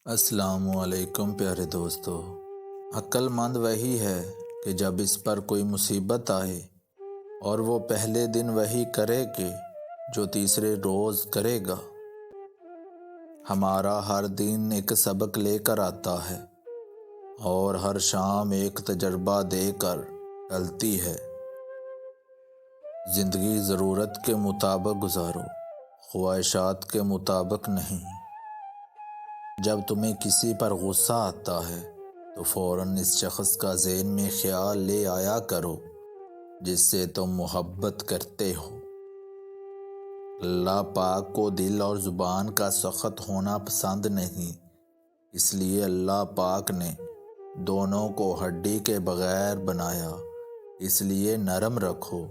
السلام علیکم پیارے دوستو۔ عقل مند وہی ہے کہ جب اس پر کوئی مصیبت آئے اور وہ پہلے دن وہی کرے کہ جو تیسرے روز کرے گا۔ ہمارا ہر دن ایک سبق لے کر آتا ہے اور ہر شام ایک تجربہ دے کر ڈلتی ہے۔ زندگی ضرورت کے مطابق گزارو، خواہشات کے مطابق نہیں۔ جب تمہیں کسی پر غصہ آتا ہے تو فوراً اس شخص کا ذہن میں خیال لے آیا کرو جس سے تم محبت کرتے ہو۔ اللہ پاک کو دل اور زبان کا سخت ہونا پسند نہیں، اس لیے اللہ پاک نے دونوں کو ہڈی کے بغیر بنایا، اس لیے نرم رکھو۔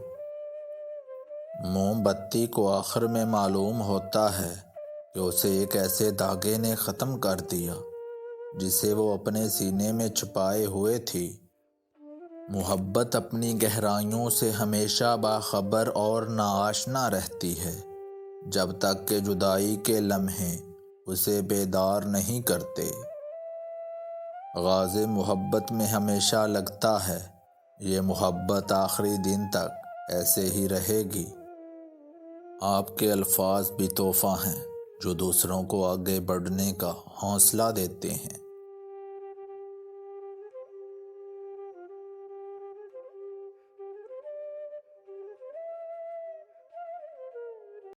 موم بتی کو آخر میں معلوم ہوتا ہے کہ اسے ایک ایسے دھاگے نے ختم کر دیا جسے وہ اپنے سینے میں چھپائے ہوئے تھی۔ محبت اپنی گہرائیوں سے ہمیشہ باخبر اور ناآشنا رہتی ہے جب تک کہ جدائی کے لمحے اسے بیدار نہیں کرتے۔ آغاز محبت میں ہمیشہ لگتا ہے یہ محبت آخری دن تک ایسے ہی رہے گی۔ آپ کے الفاظ بھی تحفہ ہیں جو دوسروں کو آگے بڑھنے کا حوصلہ دیتے ہیں۔